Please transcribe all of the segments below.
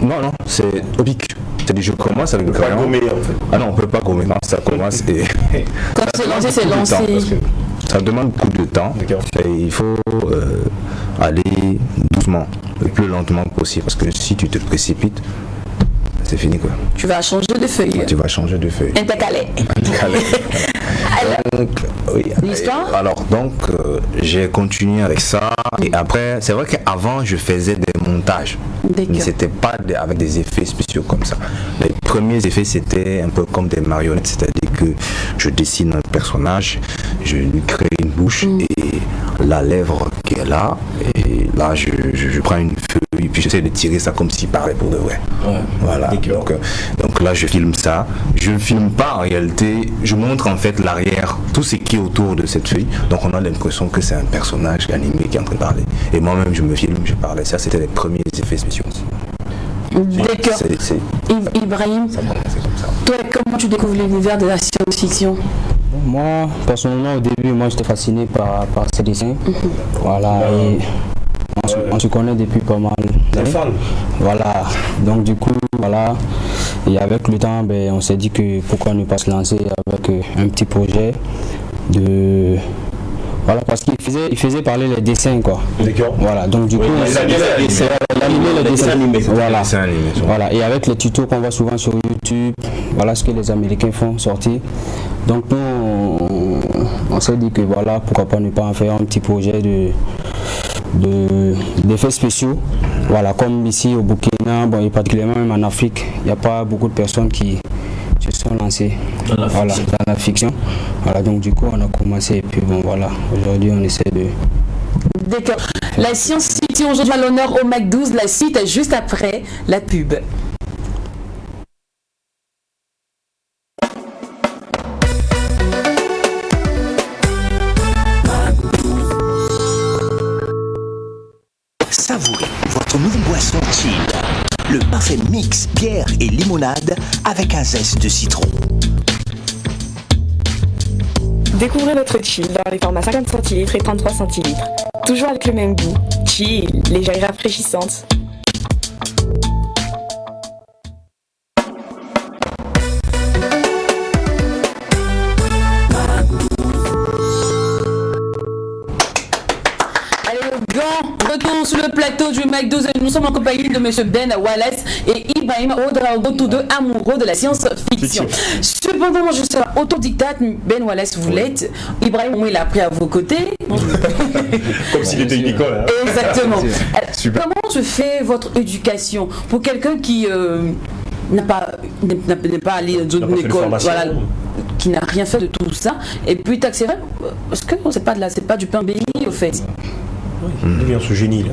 Non, c'est au pic. C'est-à-dire, je commence avec le crayon. Pas gommer, en fait. Ah non, on peut pas gommer. Non, ça commence et. Quand c'est lancé, c'est lancé. Ça demande beaucoup de temps. Et il faut aller doucement, le plus lentement possible. Parce que si tu te précipites, c'est fini quoi. Tu vas changer de feuille. Tu vas changer de feuille. Intercalé. Donc, oui. L'histoire. Alors donc j'ai continué avec ça et après c'est vrai qu'avant je faisais des montages mais c'était pas avec des effets spéciaux comme ça. Les premiers effets c'était un peu comme des marionnettes, c'est-à-dire que je dessine un personnage, je lui crée une bouche et la lèvre qui est là et là je prends une feuille puis j'essaie de tirer ça comme s'il parlait pour de vrai. Voilà. Donc là je filme ça, je ne filme pas en réalité, je montre en fait l'arrière, tout ce qui est autour de cette feuille, donc on a l'impression que c'est un personnage animé qui est en train de parler et moi-même je me filme, je parlais, ça c'était les premiers effets spéciaux. D'accord. Ibrahim, toi comment tu découvres l'univers de la science-fiction? Moi, personnellement, au début, j'étais fasciné par ces dessins. Voilà, et on se connaît depuis pas mal d'années. Voilà, donc du coup, voilà, et avec le temps, on s'est dit que pourquoi ne pas se lancer avec un petit projet de... Voilà, parce qu'il faisait parler les dessins, quoi. D'accord. Voilà, donc du coup, les dessins animés. Voilà, et avec les tutos qu'on voit souvent sur YouTube, voilà ce que les Américains font sortir. Donc nous, on s'est dit que voilà, pourquoi pas ne pas en faire un petit projet d'effets spéciaux. Voilà, comme ici au Burkina, et particulièrement même en Afrique, il n'y a pas beaucoup de personnes qui se sont lancées dans la fiction. Voilà, donc du coup on a commencé et puis voilà, aujourd'hui on essaie de... D'accord. La science-fiction aujourd'hui à l'honneur au Mac 12, la suite est juste après la pub. Savourez votre nouvelle boisson chill. Le parfait mix bière et limonade avec un zeste de citron. Découvrez notre chill dans les formats 50 centilitres et 33 centilitres. Toujours avec le même goût. Chill, légère et rafraîchissante. Retour sur le plateau du Mac 12 et nous sommes en compagnie de M. Ben Wallace et Ibrahim Ouedraogo, tous deux amoureux de la science-fiction. Cependant, moi je serai autodidacte. Ben Wallace, vous l'êtes. Ibrahim, il a appris à vos côtés. Comme s'il était une école. Hein. Exactement. Comment se fait votre éducation pour quelqu'un qui n'est pas allé dans une école, voilà, qui n'a rien fait de tout ça, et puis c'est vrai, parce que c'est pas du pain béni au fait. D'où vient ce génie là?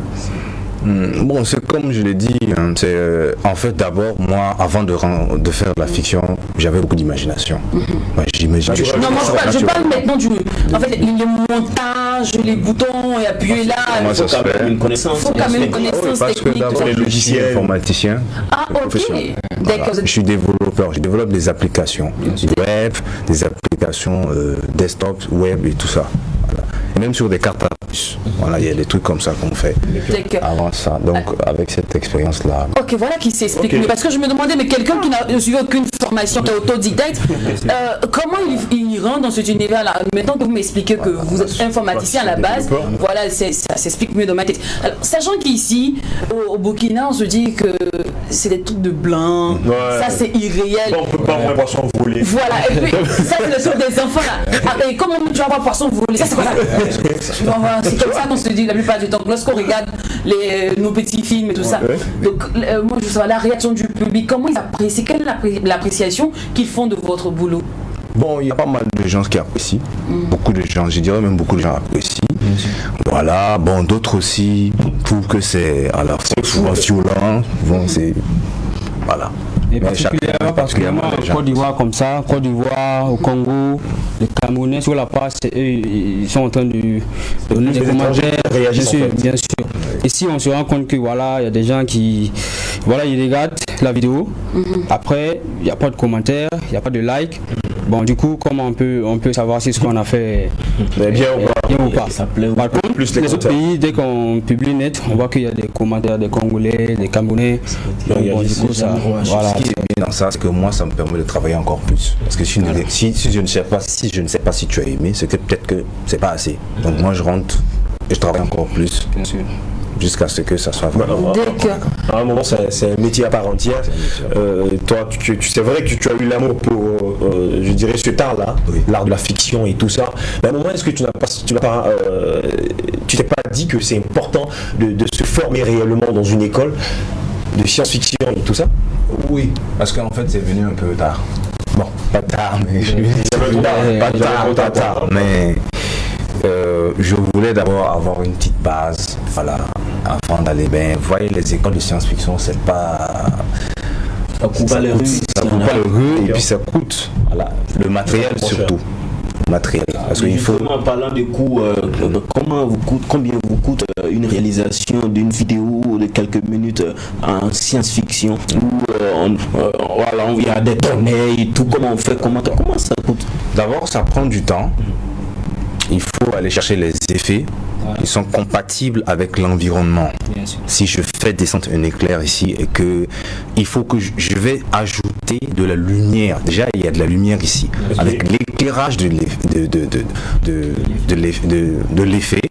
Bon, c'est comme je l'ai dit, hein, c'est en fait d'abord moi avant de faire de la fiction, j'avais beaucoup d'imagination. Ouais, j'imagine. Non, moi je parle maintenant en fait les montages, les boutons et appuyer là. Comment ça se fait? Faut quand même une connaissance parce que d'abord les logiciels informaticien. Ah ok. Voilà. Je suis développeur, je développe des applications web, des applications desktop, web et tout ça. Voilà. Et même sur des cartes à puce. Voilà, il y a des trucs comme ça qu'on fait avant ça. Donc avec cette expérience-là. Ok, voilà qui s'explique mieux. Parce que je me demandais, mais quelqu'un qui n'a suivi aucune formation, qui est autodidacte, comment il rentre dans cet univers-là? Maintenant que vous m'expliquez que vous êtes informaticien à la base, voilà, ça s'explique mieux dans ma tête. Alors, sachant qu'ici, au Burkina, on se dit que c'est des trucs de blanc, ça c'est irréel. On peut pas avoir un poisson volé. Voilà, et puis ça c'est le truc des enfants là. Et comment tu vas avoir un poisson volé? Ça c'est quoi ça? C'est comme ça qu'on se dit la plupart du temps. Lorsqu'on regarde nos petits films et tout ça. Donc moi je veux savoir la réaction du public, comment ils apprécient, quelle est l'appréciation qu'ils font de votre boulot? Bon, il y a pas mal de gens qui apprécient, beaucoup de gens, je dirais même beaucoup de gens apprécient. Voilà, bon, d'autres aussi trouvent que c'est souvent violent, bon, c'est... Voilà. Et particulièrement en Côte d'Ivoire comme ça, Côte d'Ivoire, au Congo, les Camerounais sur la passe, ils sont en train de donner des commentaires, bien sûr. Ici on se rend compte que voilà, il y a des gens qui, voilà, ils regardent la vidéo, après il n'y a pas de commentaires, il n'y a pas de like, Bon, du coup, comment on peut savoir si ce qu'on a fait est bien ou pas. Par contre, plus les autres pays, dès qu'on publie net, on voit qu'il y a des commentaires des Congolais, des Camerounais. Donc, bon, du coup, ça, voilà. Ce qui est bien dans ça, c'est que moi, ça me permet de travailler encore plus. Parce que si je ne sais pas si tu as aimé, c'est que peut-être que c'est pas assez. Donc moi, je rentre et je travaille encore plus. Bien sûr. Jusqu'à ce que ça soit vraiment. À un moment, c'est un métier à part entière. Toi, c'est vrai que tu as eu l'amour pour, je dirais, cet art-là, l'art de la fiction et tout ça. Mais à un moment, est-ce que tu t'es pas dit que c'est important de se former réellement dans une école de science-fiction et tout ça? Oui, parce qu'en fait, c'est venu un peu tard. Bon, pas tard, mais pas tard, mais je voulais d'abord avoir une petite base, voilà, avant d'aller bien. Vous voyez, les écoles de science-fiction, c'est pas... Ça coupe pas les rues. Ça coupe pas les rues et puis ça coûte, voilà, le matériel surtout. Matériel. Parce qu'il faut... En parlant des coûts, combien vous coûte une réalisation d'une vidéo de quelques minutes en science-fiction où voilà, il y a des tournées et tout, comment on fait, comment ça coûte? D'abord, ça prend du temps. Il faut aller chercher les effets qui sont compatibles avec l'environnement. Si je fais descendre un éclair ici et que il faut que je vais ajouter de la lumière. Déjà, il y a de la lumière ici. Avec l'éclairage de l'effet,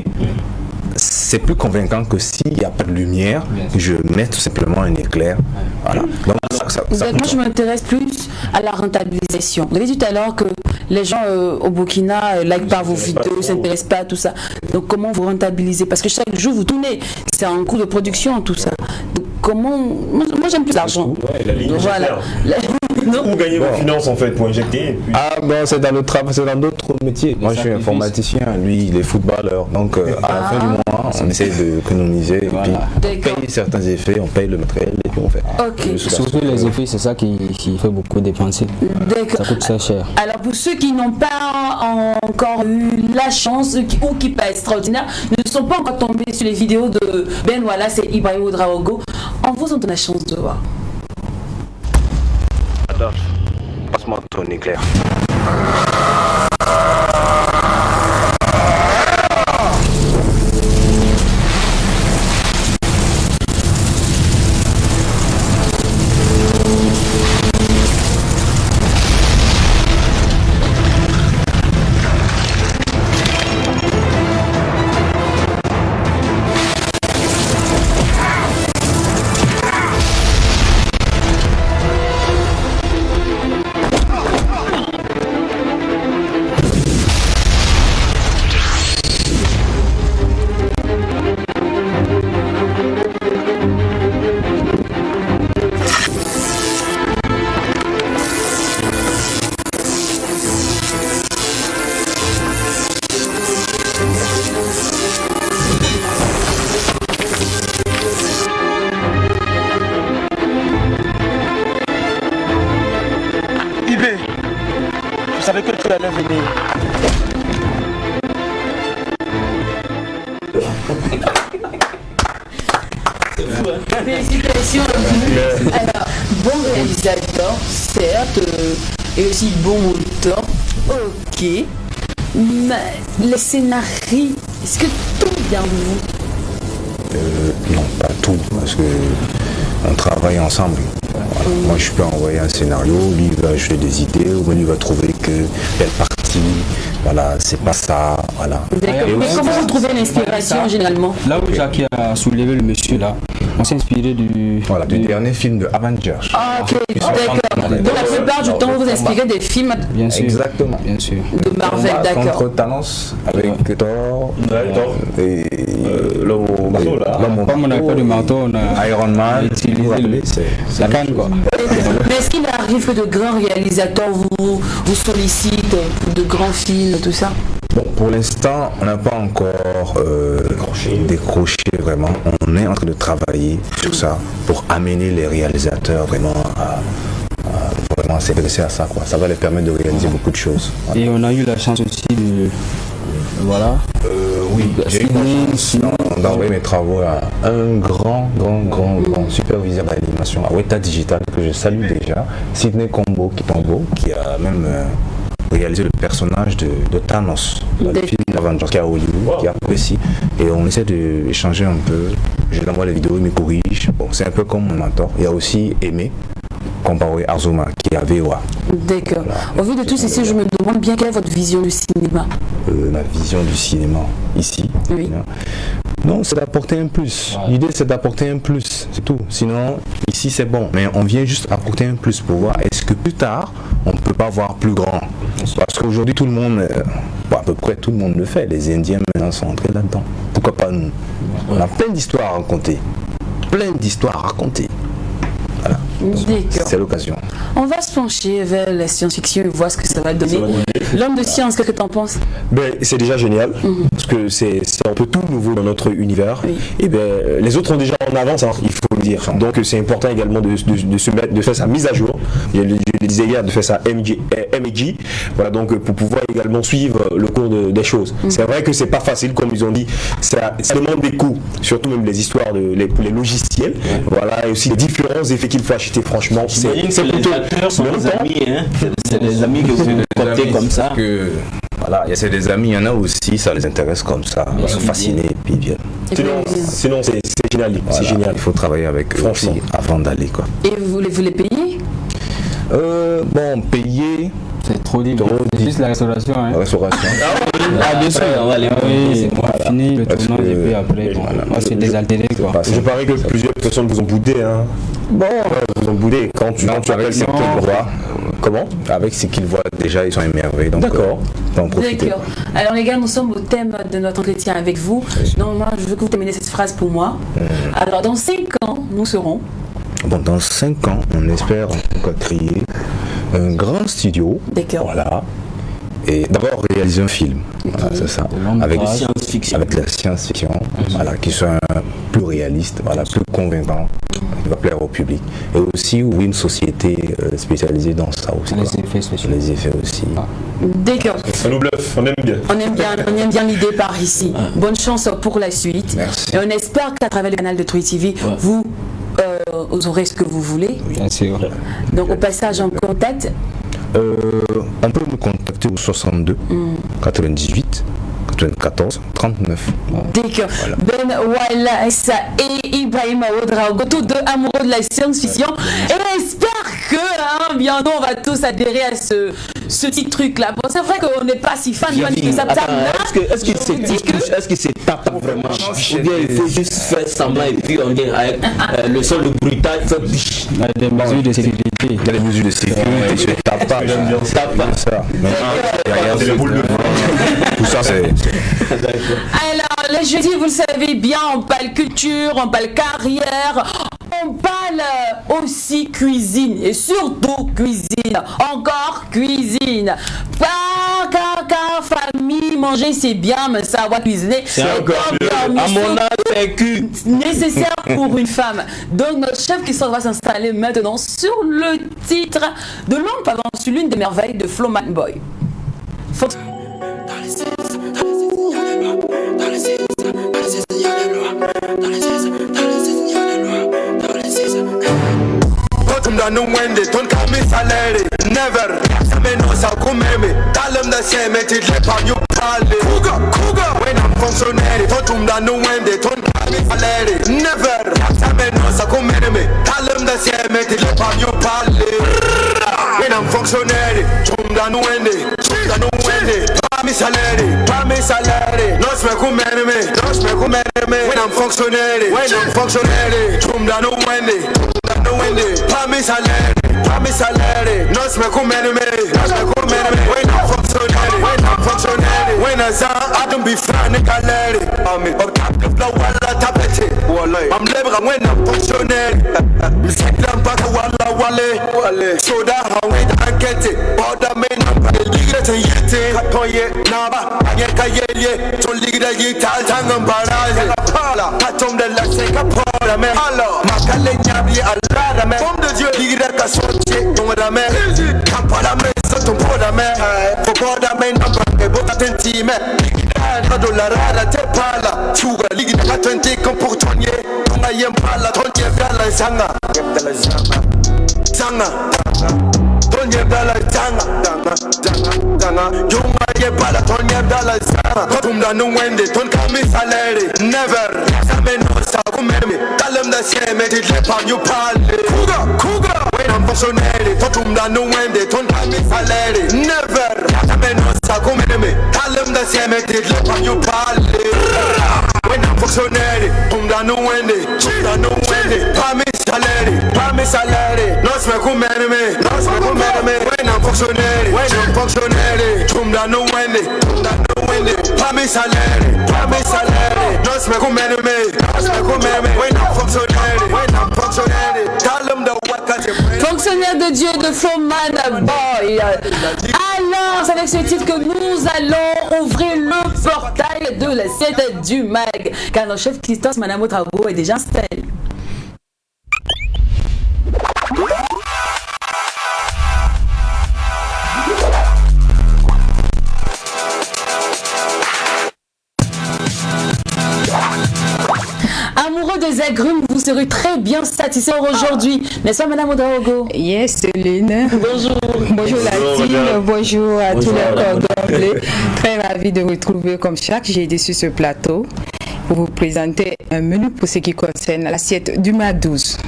c'est plus convaincant que s'il n'y a pas de lumière, je mets tout simplement un éclair. Voilà. Donc, moi, je m'intéresse plus à la rentabilisation. Vous avez dit tout à l'heure que les gens au Burkina like pas vos vidéos, ne s'intéressent pas à tout ça. Donc, comment vous rentabilisez? Parce que chaque jour, vous tournez. C'est un coût de production, tout ça. Donc, comment... Moi, j'aime plus l'argent. Voilà. Où gagner vos finances en fait pour injecter puis... Ah bon, c'est dans le travail, c'est dans d'autres métiers. Moi je suis informaticien, lui il est footballeur. Donc à la fin du mois, on essaie d'économiser et puis on paye certains effets, on paye le matériel et puis on fait. Surtout les effets, c'est ça qui fait beaucoup dépenser. Ça coûte très cher. Alors pour ceux qui n'ont pas encore eu la chance ou qui pas extraordinaire, ne sont pas encore tombés sur les vidéos de Ben Wallace et Ibrahim Ouedraogo, on vous en donne la chance de voir. Passe-moi ton éclair. Je savais que tu allais venir. Félicitations. Alors, bon réalisateur, certes, et aussi bon auteur, ok. Mais les scénarios, est-ce que tout vient de vous? Non, pas tout, parce que on travaille ensemble. Voilà. Moi, je peux envoyer un scénario, lui il va ajouter des idées, ou lui il va trouver que telle partie, voilà, c'est pas ça, voilà. Mais comment vous trouvez l'inspiration généralement? Là où Jacques a soulevé le monsieur là, on s'est inspiré du dernier film de Avengers. Ah ok, d'accord. Donc la plupart du temps vous vous inspirez des films bien sûr. Exactement. Bien sûr. De Marvel, d'accord. Contre Thanos avec Thor et l'homme au marteau là. Comme on n'a pas de marteau, on a Iron Man utilisé la canne quoi. Mais est-ce qu'il arrive que de grands réalisateurs vous sollicitent pour de grands films, tout ça? Bon, pour l'instant, on n'a pas encore décroché vraiment. On est en train de travailler sur ça pour amener les réalisateurs vraiment à vraiment s'intéresser à ça, quoi. Ça va les permettre de réaliser beaucoup de choses. Voilà. Et on a eu la chance aussi de... Voilà. Oui, j'ai eu la chance d'envoyer mes travaux à un grand superviseur d'animation à Weta Digital que je salue déjà, Sidney Kombo Kitongo, qui a même réaliser le personnage de Thanos dans le film d'Avengers qui est à Hollywood, qui apprécie. Et on essaie d'échanger un peu. Je lui envoie les vidéos, il me corrige. Bon, c'est un peu comme mon mentor. Il y a aussi Aimé, comparé à Azuma, qui est à VOA. D'accord. Voilà. Au vu de tout ceci, je me demande bien quelle est votre vision du cinéma. Ma vision du cinéma, ici. Oui. Non, c'est d'apporter un plus. L'idée, c'est d'apporter un plus, c'est tout. Sinon, ici, c'est bon. Mais on vient juste apporter un plus pour voir est-ce que plus tard, on ne peut pas voir plus grand. Parce qu'aujourd'hui, tout le monde, à peu près tout le monde le fait. Les Indiens, maintenant, sont entrés là-dedans. Pourquoi pas nous? On a plein d'histoires à raconter. Plein d'histoires à raconter. Voilà. C'est l'occasion. On va se pencher vers la science-fiction et voir ce que ça va donner. L'homme de science, qu'est-ce que tu en penses? C'est déjà génial, parce que c'est un peu tout nouveau dans notre univers. Oui. Et les autres sont déjà en avance, hein, il faut le dire. Donc c'est important également de faire sa mise à jour. Je le disais hier, de faire sa MJ. Voilà, donc pour pouvoir également suivre le cours des choses. C'est vrai que c'est pas facile, comme ils ont dit. Ça demande des coûts, surtout même les histoires pour les logiciels. Voilà, et aussi les différents effets qu'il faut acheter. Franchement, c'est plutôt. Les acteurs sont des amis, hein. C'est des amis que vous comptez comme ça. Voilà, c'est des amis, il y en a aussi, ça les intéresse comme ça, ils sont fascinés et puis ils viennent. Sinon c'est génial, voilà, c'est génial. Il faut travailler avec eux aussi avant d'aller, quoi. Et vous les payez? Payer... C'est trop libre. C'est juste la restauration. Hein. La restauration. Bien sûr, on va les fini le tournage et puis après, c'est désaltéré. Je parie que plusieurs personnes vous ont boudé. Hein. Vous ont boudé quand tu appelles ce qu'ils voient. Comment? Avec ce qu'ils voient déjà, ils sont émerveillés. D'accord. D'accord. Alors les gars, nous sommes au thème de notre entretien avec vous. Donc moi, je veux que vous terminiez cette phrase pour moi. Alors dans 5 ans, nous serons... Dans 5 ans, on espère en tout cas créer un grand studio. D'accord. Voilà. Et d'abord réaliser un film. Voilà, c'est ça. Avec la science-fiction. Voilà, qui soit plus réaliste, voilà, plus convaincant, qui va plaire au public. Et aussi, oui, une société spécialisée dans ça aussi. Les effets spéciaux. Les effets aussi. D'accord. Ça nous bluffe, on aime bien. On aime bien l'idée par ici. Bonne chance pour la suite. Merci. Et on espère qu'à travers le canal de Troy TV, vous aurez ce que vous voulez. Bien sûr. Donc au passage en contact. On peut me contacter au 62 98 94 39. D'accord. Voilà. Ben Wallace et Ibrahim Ouedraogo, tous deux amoureux de la science-fiction. Et on espère que bientôt on va tous adhérer à ce petit truc-là. Bon, c'est vrai qu'on n'est pas si fan que ça. Est-ce que c'est tape vraiment? Ou bien il faut juste faire semblant et puis on vient avec le sol de bruitage. Il y a des mesures de sécurité. Il y a des mesures de sécurité. Je tape pas. Ça. Tout ça, c'est... Alors, le jeudi, vous le savez bien, on parle culture, on parle carrière, on parle aussi cuisine, et surtout cuisine, encore cuisine. Car famille, manger c'est bien, mais savoir cuisiner, c'est encore mieux. À mon âge, nécessaire pour une femme. Donc, notre chef qui va s'installer maintenant sur le titre de l'homme pardon, sur l'une des merveilles de Flowman Boy. No wende ton kami salary never same no sa kumeme talam da same tit le pa you kale kuga when I'm functionary totum da no wende ton kami salary never same no sa kumeme talam da same tit le pa you kale when I'm functionary tum da no wende kami salary no sme kumeme when I'm functionary tum da no wende promise salary, no smoke when I'm functionary, when I don't be frantic gallery. I'm top the flow walla tablet. I'm living when I'm functionary. I'm back walla so that how we don't get it. Border men I'm leader yet. Katoye naba ayeka to leader yital tangam barage. Pala katom de la seka pala me. Hello makale nyabi alara me. From the Dieu leader ka soche ngora me. Kampala me so border me. For border men I'm bota tentime. Dollar te pala. Sugar leader ka 20 comportonye. Tonga yem pala tonye bala sanga. Sanga. yebdala janga janga janga janga yunga yebala ton yebdala janga tumda no wende ton kami salary never same no sa kumeme tell them the same it let on you pale kuga when I'm functionary tumda no wende ton kami salary never same no sa kumeme tell them the same it let on you pale when I'm functionary tumda no wende pami salary no sme kumeme when I'm functionary tumda no wende pami salary no sme kumeme when I'm functionary tell them the work at Fonctionnaire de Dieu de Flowman Boy. Alors, c'est avec ce titre que nous allons ouvrir le portail de l'assiette du mag. Car notre chef Christos Manamo Trago est déjà installé. Amoureux des agrumes, vous serez très bien satisfait aujourd'hui, n'est-ce pas Madame Odraogo? Yes, Céline. Bonjour. Bonjour la team, bonjour à tous les cordons. Très ravi de vous retrouver comme chaque jeudi sur ce plateau pour vous présenter un menu pour ce qui concerne l'assiette du mois 12.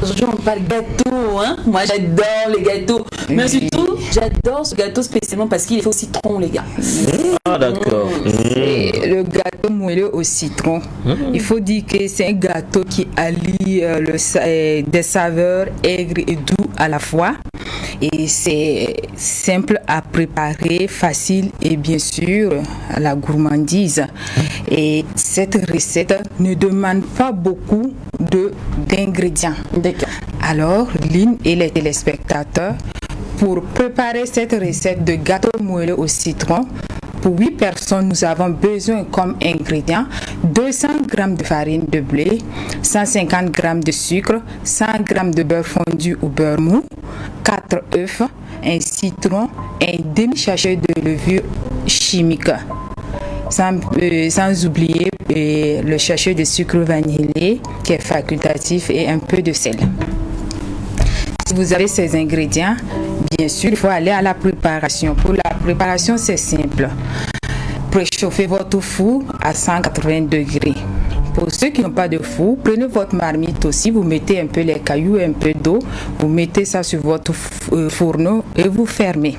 Aujourd'hui, on parle gâteau, hein? Moi, j'adore les gâteaux. Mais surtout, j'adore ce gâteau spécialement parce qu'il est fait au citron, les gars. Ah, d'accord. Le gâteau moelleux au citron. Il faut dire que c'est un gâteau qui allie des saveurs aigres et doux à la fois. Et c'est simple à préparer, facile et bien sûr à la gourmandise. Et cette recette ne demande pas beaucoup d'ingrédients. Alors, Lynn et les téléspectateurs, pour préparer cette recette de gâteau moelleux au citron, pour 8 personnes, nous avons besoin comme ingrédients 200 g de farine de blé, 150 g de sucre, 100 g de beurre fondu ou beurre mou, 4 œufs, un citron, un demi-sachet de levure chimique. Sans oublier le sachet de sucre vanillé qui est facultatif et un peu de sel. Si vous avez ces ingrédients, bien sûr, il faut aller à la préparation. Pour la préparation, c'est simple. Préchauffez votre four à 180 degrés. Pour ceux qui n'ont pas de four, prenez votre marmite aussi, vous mettez un peu les cailloux, un peu d'eau, vous mettez ça sur votre fourneau et vous fermez.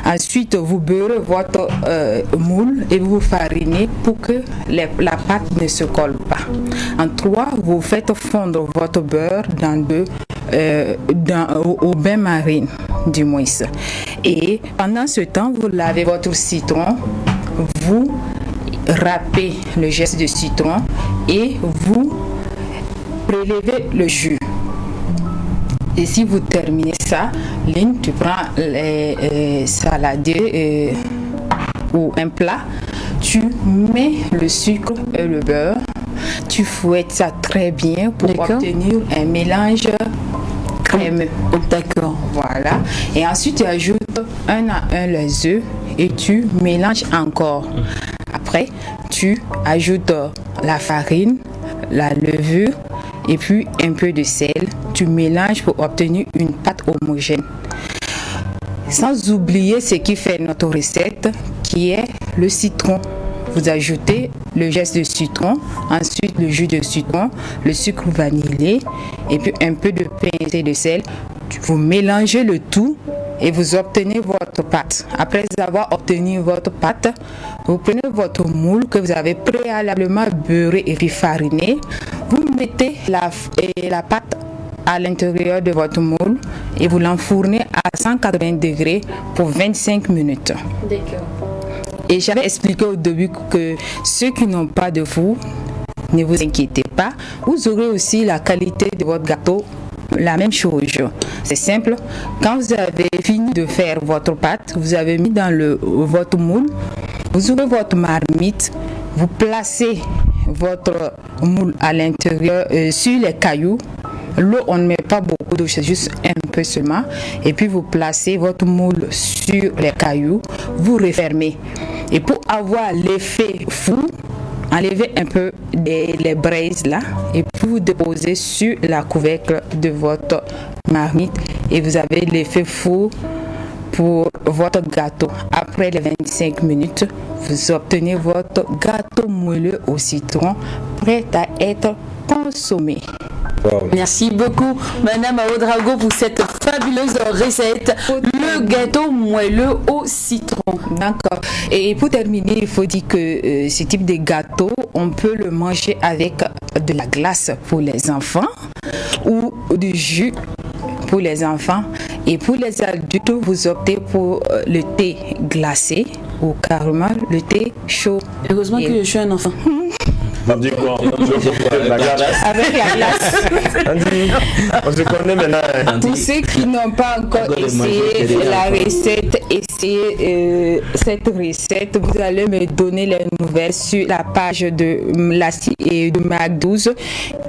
Ensuite, vous beurrez votre moule et vous farinez pour que la pâte ne se colle pas. En 3, vous faites fondre votre beurre au bain-marie du moins. Et pendant ce temps, vous lavez votre citron, vous râpez le geste de citron et vous prélevez le jus. Et si vous terminez ça, Lynn, tu prends les saladiers ou un plat, tu mets le sucre et le beurre, tu fouettes ça très bien pour obtenir un mélange crémeux. D'accord. Voilà. Et ensuite, tu ajoutes un à un les œufs et tu mélanges encore. Après, tu ajoutes la farine, la levure et puis un peu de sel. Tu mélanges pour obtenir une pâte homogène. Sans oublier ce qui fait notre recette, qui est le citron. Vous ajoutez le geste de citron, ensuite le jus de citron, le sucre vanillé et puis un peu de pincée de sel. Vous mélangez le tout et vous obtenez votre pâte. Après avoir obtenu votre pâte, vous prenez votre moule que vous avez préalablement beurré et puis fariné. Vous mettez la pâte à l'intérieur de votre moule et vous l'enfournez à 180 degrés pour 25 minutes. D'accord. Et j'avais expliqué au début que ceux qui n'ont pas de four, ne vous inquiétez pas, vous aurez aussi la qualité de votre gâteau, la même chose. C'est simple, quand vous avez fini de faire votre pâte, vous avez mis dans votre moule, vous ouvrez votre marmite, vous placez votre moule à l'intérieur sur les cailloux. L'eau, on ne met pas beaucoup d'eau, c'est juste un peu seulement. Et puis vous placez votre moule sur les cailloux, vous refermez. Et pour avoir l'effet fou, enlevez un peu les braises là et puis vous déposez sur la couvercle de votre marmite et vous avez l'effet four pour votre gâteau. Après les 25 minutes, vous obtenez votre gâteau moelleux au citron prêt à être consommé. Wow. Merci beaucoup, Madame Ouedraogo, pour cette fabuleuse recette. Le gâteau moelleux au citron. D'accord. Et pour terminer, il faut dire que ce type de gâteau, on peut le manger avec de la glace pour les enfants ou du jus pour les enfants. Et pour les adultes, vous optez pour le thé glacé ou carrément le thé chaud. Heureusement que je suis un enfant. On dit quoi? La glace. Avec la glace. On se connaît maintenant. Pour ceux qui n'ont pas encore essayé la recette, essayez cette recette. Vous allez me donner les nouvelles sur la page de Lassie et de Mac 12.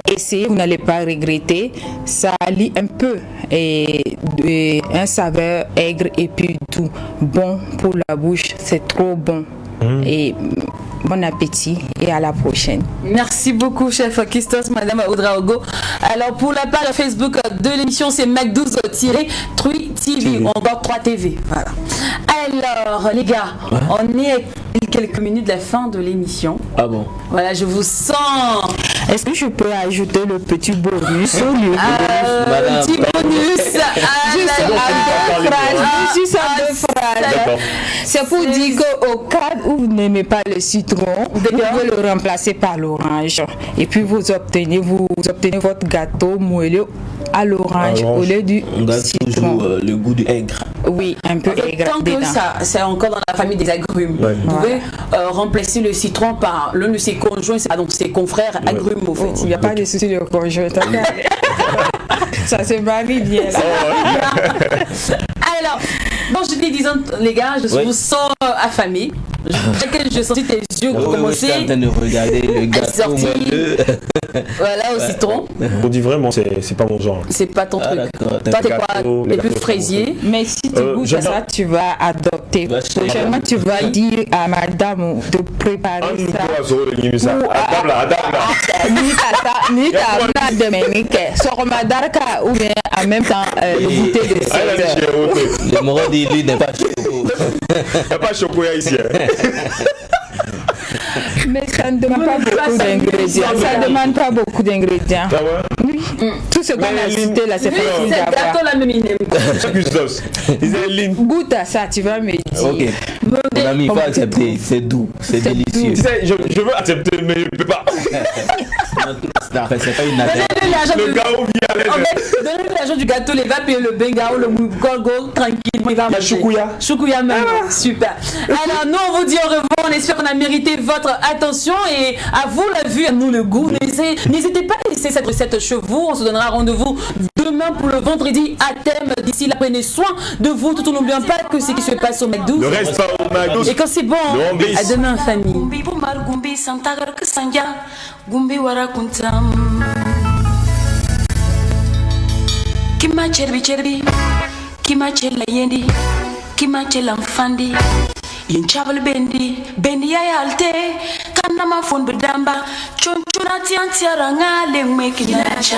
Essayez, vous n'allez pas regretter. Ça lie un peu et un saveur aigre et puis doux. Bon pour la bouche, c'est trop bon. Et bon appétit et à la prochaine. Merci beaucoup, chef Christos, Madame Ouedraogo. Alors, pour la page Facebook de l'émission, c'est Mac12-3 TV, ou encore 3 TV. Voilà. Alors, les gars, on est à quelques minutes de la fin de l'émission. Ah bon? Voilà, je vous sens. Est-ce que je peux ajouter le petit bonus au lieu de petit bonus? Juste à deux phrases. C'est pour dire qu'au cas où vous n'aimez pas le citron, vous pouvez le remplacer par l'orange. Et puis vous obtenez votre gâteau moelleux à l'orange au lieu du citron. Toujours le goût du aigre. Oui, un peu aigre. Tant que ça, c'est encore dans la famille des agrumes. Ouais. Vous pouvez remplacer le citron par l'un de ses conjoints, donc ses confrères agrumes au fait. Il n'y a pas de souci de conjoint. Ça se marie bien là. Alors, bon, je dis, disons, les gars, je vous sens affamés. Je sens tes yeux commencer. Je suis en train de regarder le gâteau moelleux. Voilà, au citron. On dit vraiment, c'est pas mon genre. C'est pas ton truc. Toi, t'es quoi? T'es plus fraisier. Mais si tu goûtes à ça, tu vas adopter. Prochainement, tu vas dire à madame de préparer ça. Ni ta Dominique. Sur Madarka ou bien en même temps le goûter de 16 heures. Le morodi, lui, n'est pas chaud. Il n'y a pas de chocolat ici. Mais ça ne demande pas beaucoup d'ingrédients. Ça ne demande pas beaucoup d'ingrédients. Oui. Tout ce qu'on a cité là, c'est facile d'avoir. C'est gâteau la même idée. Goûte à ça, tu vas me dire. Ok. Mon ami, il faut accepter. C'est doux, c'est délicieux. Tu sais, je veux accepter, mais je ne peux pas. C'est pas une affaire. Le gâteau donnez-lui l'argent du gâteau, il va payer le bengao, le mougogo, tranquillement, il va manger. Choukouya même. Super. Alors, nous, on vous dit au revoir. On espère qu'on a mérité votre attention et à vous la vue, à nous le goût. N'hésitez pas à laisser cette recette chez vous. On se donnera rendez-vous demain pour le vendredi à thème. D'ici là, prenez soin de vous tout en n'oubliant pas que ce qui se passe au Mac 12. Le reste pas au Mac 12. Et quand c'est bon, à demain, famille. Kima cherbi kima chela yendi kima chela mfandi yin chabal bendi ya yalte kanna ma fon bedamba chonchuna tiantiara ngale mwe kinyacha